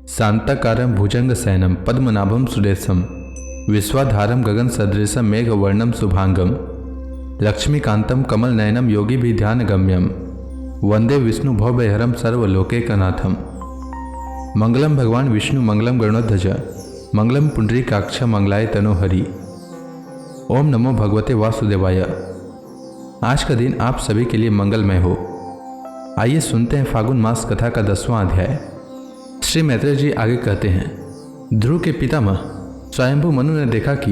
शांताकारं भुजंगशयनं पद्मनाभं सुरेशं विश्वाधारं गगनसदृशं मेघवर्णं शुभांगं लक्ष्मीकान्तं कमलनयनं योगिभिर्ध्यानगम्यं वंदे विष्णु भवभयहरं सर्वलोकैकनाथं। मंगलम भगवान विष्णु मंगलम गरुड़ध्वज मंगलम पुंडरीकाक्ष मंगलाय तनोहरि। ओम नमो भगवते वासुदेवाय। आज का दिन आप सभी के लिए मंगलमय हो। आइए सुनते हैं फागुन मास कथा का 10वां अध्याय। श्री मैत्रेय जी आगे कहते हैं, ध्रुव के पितामह स्वयंभू मनु ने देखा कि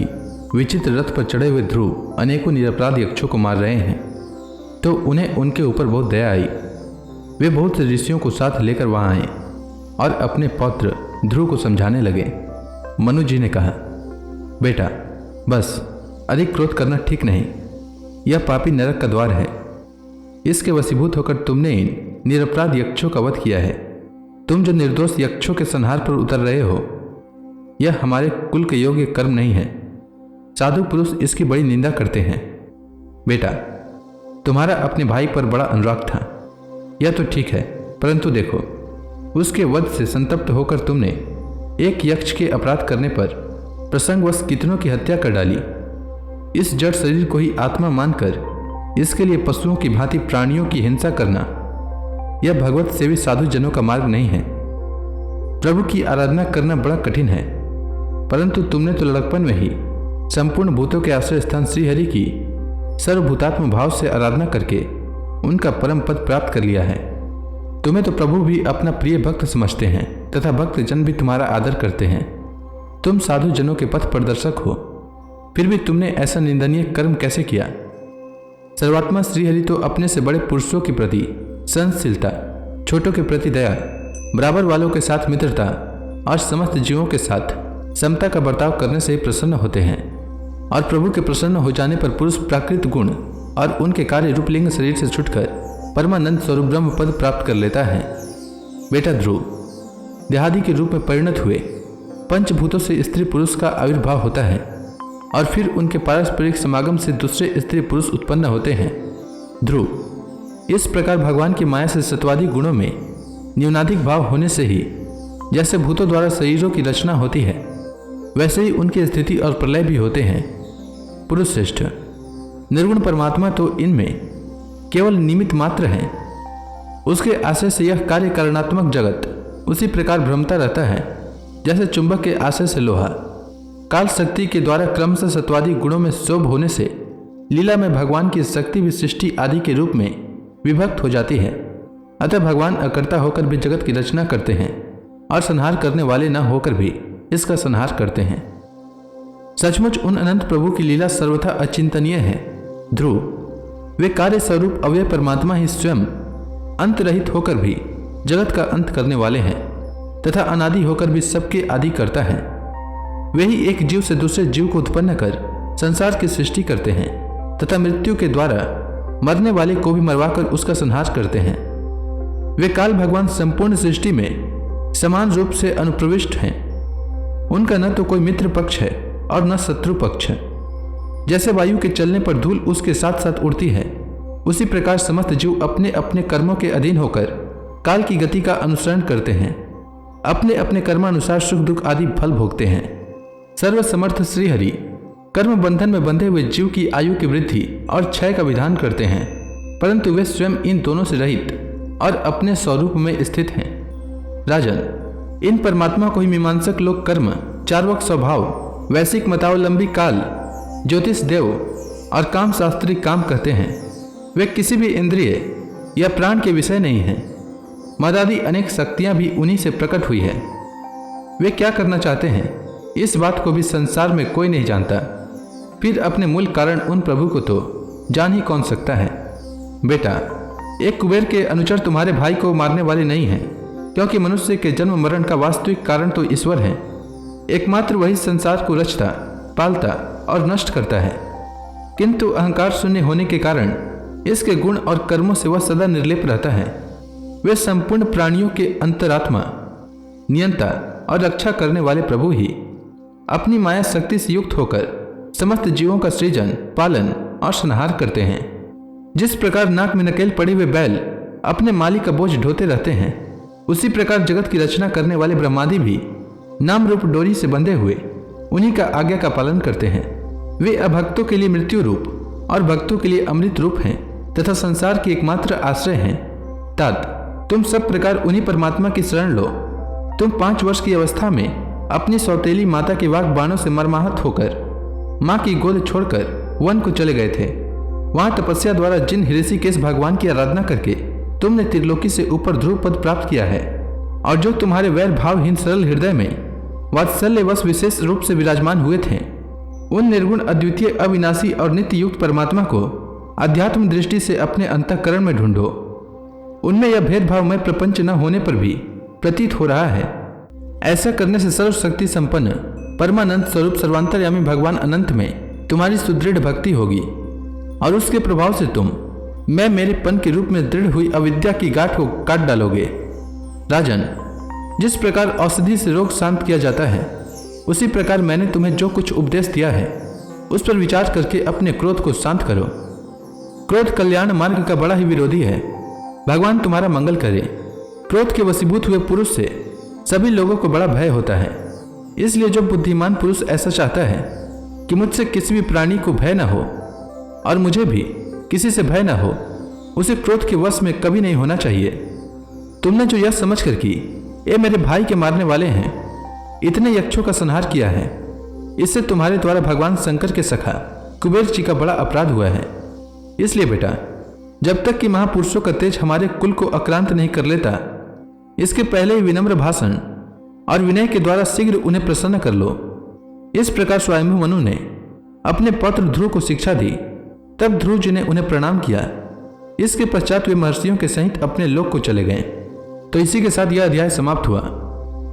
विचित्र रथ पर चढ़े हुए ध्रुव अनेकों निरपराध यक्षों को मार रहे हैं, तो उन्हें उनके ऊपर बहुत दया आई। वे बहुत से ऋषियों को साथ लेकर वहां आए और अपने पौत्र ध्रुव को समझाने लगे। मनु जी ने कहा, बेटा बस अधिक क्रोध करना ठीक नहीं। यह पापी नरक का द्वार है। इसके वशीभूत होकर तुमने इन निरपराध यक्षों का वध किया है। तुम जो निर्दोष यक्षों के संहार पर उतर रहे हो, यह हमारे कुल के योग्य कर्म नहीं है। साधु पुरुष इसकी बड़ी निंदा करते हैं। बेटा, तुम्हारा अपने भाई पर बड़ा अनुराग था, यह तो ठीक है, परंतु देखो, उसके वध से संतप्त होकर तुमने एक यक्ष के अपराध करने पर प्रसंगवश कितनों की हत्या कर डाली। इस जड़ शरीर को ही आत्मा मानकर इसके लिए पशुओं की भांति प्राणियों की हिंसा करना, यह भगवत सेवी साधु जनों का मार्ग नहीं है। प्रभु की आराधना करना बड़ा कठिन है, परंतु तुमने तो लड़कपन में ही संपूर्ण भूतों के आश्रय स्थान श्रीहरि की सर्वभूतात्म भाव से आराधना करके उनका परम पद प्राप्त कर लिया है। तुम्हें तो प्रभु भी अपना प्रिय भक्त समझते हैं तथा भक्त जन भी तुम्हारा आदर करते हैं। तुम साधु जनों के पथ प्रदर्शक हो, फिर भी तुमने ऐसा निंदनीय कर्म कैसे किया। सर्वात्मा श्रीहरि तो अपने से बड़े पुरुषों के प्रति सहनशीलता, छोटों के प्रति दया, बराबर वालों के साथ मित्रता और समस्त जीवों के साथ समता का बर्ताव करने से ही प्रसन्न होते हैं। और प्रभु के प्रसन्न हो जाने पर पुरुष प्राकृत गुण और उनके कार्य रूपलिंग शरीर से छुटकर परमानंद स्वरूप ब्रह्म पद प्राप्त कर लेता है। बेटा ध्रुव, देहादि के रूप में परिणत हुए पंचभूतों से स्त्री पुरुष का आविर्भाव होता है और फिर उनके पारस्परिक समागम से दूसरे स्त्री पुरुष उत्पन्न होते हैं। ध्रुव, इस प्रकार भगवान की माया से सत्वादी गुणों में न्यूनाधिक भाव होने से ही जैसे भूतों द्वारा शरीरों की रचना होती है, वैसे ही उनकी स्थिति और प्रलय भी होते हैं। पुरुष श्रेष्ठ, निर्गुण परमात्मा तो इनमें केवल निमित्त मात्र हैं। उसके आशय से यह कार्य कारणात्मक जगत उसी प्रकार भ्रमता रहता है जैसे चुंबक के आशय से लोहा। काल शक्ति के द्वारा क्रमशः सत्वादी गुणों में शोभ होने से लीला में भगवान की शक्ति भी सृष्टि आदि के रूप में विभक्त हो जाती है। अतः भगवान अकर्ता होकर भी जगत की रचना करते हैं और संहार करने वाले न होकर भी इसका संहार करते हैं। सचमुच उन अनंत प्रभु की लीला सर्वथा अचिंतनीय है। ध्रुव, वे कार्य स्वरूप अव्यय परमात्मा ही स्वयं अंत रहित होकर भी जगत का अंत करने वाले हैं तथा अनादि होकर भी सबके आदि करता है। वे ही एक जीव से दूसरे जीव को उत्पन्न कर संसार की सृष्टि करते हैं तथा मृत्यु के द्वारा मरने वाले को भी मरवाकर उसका संहार करते हैं। वे काल भगवान संपूर्ण सृष्टि में समान रूप से अनुप्रविष्ट हैं। उनका न तो कोई मित्र पक्ष है और न शत्रु पक्ष है। जैसे वायु के चलने पर धूल उसके साथ साथ उड़ती है, उसी प्रकार समस्त जीव अपने अपने कर्मों के अधीन होकर काल की गति का अनुसरण करते हैं। अपने अपने कर्मानुसार सुख दुख आदि फल भोगते हैं। सर्वसमर्थ श्रीहरि कर्म बंधन में बंधे हुए जीव की आयु की वृद्धि और क्षय का विधान करते हैं, परंतु वे स्वयं इन दोनों से रहित और अपने स्वरूप में स्थित हैं। राजन, इन परमात्मा को ही मीमांसक लोग कर्म, चार्वक स्वभाव, वैश्विक मतावलंबी काल, ज्योतिष देव और काम शास्त्री काम कहते हैं। वे किसी भी इंद्रिय या प्राण के विषय नहीं हैं। मदादि अनेक शक्तियां भी उन्हीं से प्रकट हुई है। वे क्या करना चाहते हैं, इस बात को भी संसार में कोई नहीं जानता। फिर अपने मूल कारण उन प्रभु को तो जान ही कौन सकता है। बेटा, एक कुबेर के अनुचर तुम्हारे भाई को मारने वाले नहीं हैं, क्योंकि मनुष्य के जन्म मरण का वास्तविक कारण तो ईश्वर है। एकमात्र वही संसार को रचता, पालता और नष्ट करता है, किंतु अहंकार शून्य होने के कारण इसके गुण और कर्मों से वह सदा निर्लेप रहता है। वे संपूर्ण प्राणियों के अंतरात्मा, नियंता और रक्षा करने वाले प्रभु ही अपनी माया शक्ति से युक्त होकर समस्त जीवों का सृजन, पालन और संहार करते हैं। जिस प्रकार नाक में नकेल पड़े हुए बैल अपने मालिक का बोझ ढोते रहते हैं, उसी प्रकार जगत की रचना करने वाले ब्रह्मादि भी नाम रूप डोरी से बंधे हुए उन्हीं का आज्ञा का पालन करते हैं। वे अभक्तों के लिए मृत्यु रूप और भक्तों के लिए अमृत रूप हैं तथा संसार की एकमात्र आश्रय हैं। तात तुम सब प्रकार उन्हीं परमात्मा की शरण लो। तुम 5 वर्ष की अवस्था में अपनी सौतेली माता के वाक बाणों से मर्माहत होकर माँ की गोद छोड़कर वन को चले गए थे। वहां तपस्या द्वारा जिन ऋषिकेश भगवान की आराधना करके तुमने त्रिलोकी से ऊपर ध्रुव पद प्राप्त किया है और जो तुम्हारे वैर भावहीन सरल हृदय में वात्सल्यवश विशेष रूप से विराजमान हुए थे, उन निर्गुण अद्वितीय अविनाशी और नित्य युक्त परमात्मा को अध्यात्म दृष्टि से अपने अंतःकरण में ढूंढो। उनमें यह भेदभाव में प्रपंच न होने पर भी प्रतीत हो रहा है। ऐसा करने से सर्वशक्ति संपन्न परमानंद स्वरूप सर्वांतर्यामी भगवान अनंत में तुम्हारी सुदृढ़ भक्ति होगी और उसके प्रभाव से तुम मैं मेरे पन के रूप में दृढ़ हुई अविद्या की गांठ को काट डालोगे। राजन, जिस प्रकार औषधि से रोग शांत किया जाता है, उसी प्रकार मैंने तुम्हें जो कुछ उपदेश दिया है उस पर विचार करके अपने क्रोध को शांत करो। क्रोध कल्याण मार्ग का बड़ा ही विरोधी है। भगवान तुम्हारा मंगल करे। क्रोध के वशीभूत हुए पुरुष से सभी लोगों को बड़ा भय होता है। इसलिए जो बुद्धिमान पुरुष ऐसा चाहता है कि मुझसे किसी भी प्राणी को भय न हो और मुझे भी किसी से भय न हो, उसे क्रोध के वश में कभी नहीं होना चाहिए। तुमने जो यह समझ कर कि ये मेरे भाई के मारने वाले हैं, इतने यक्षों का संहार किया है, इससे तुम्हारे द्वारा भगवान शंकर के सखा कुबेर जी का बड़ा अपराध हुआ है। इसलिए बेटा, जब तक कि महापुरुषों का तेज हमारे कुल को आक्रांत नहीं कर लेता, इसके पहले ही विनम्र भाषण और विनय के द्वारा शीघ्र उन्हें प्रसन्न कर लो। इस प्रकार स्वयंभू मनु ने अपने पौत्र ध्रुव को शिक्षा दी। तब ध्रुव जी ने उन्हें प्रणाम किया। इसके पश्चात वे महर्षियों के सहित अपने लोक को चले गए। तो इसी के साथ यह अध्याय समाप्त हुआ।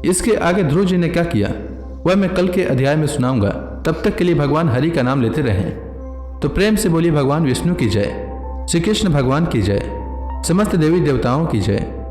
इसके आगे ध्रुव जी ने क्या किया वह मैं कल के अध्याय में सुनाऊंगा। तब तक के लिए भगवान हरि का नाम लेते रहें। तो प्रेम से बोलिए भगवान विष्णु की जय, श्री कृष्ण भगवान की जय, समस्त देवी देवताओं की जय।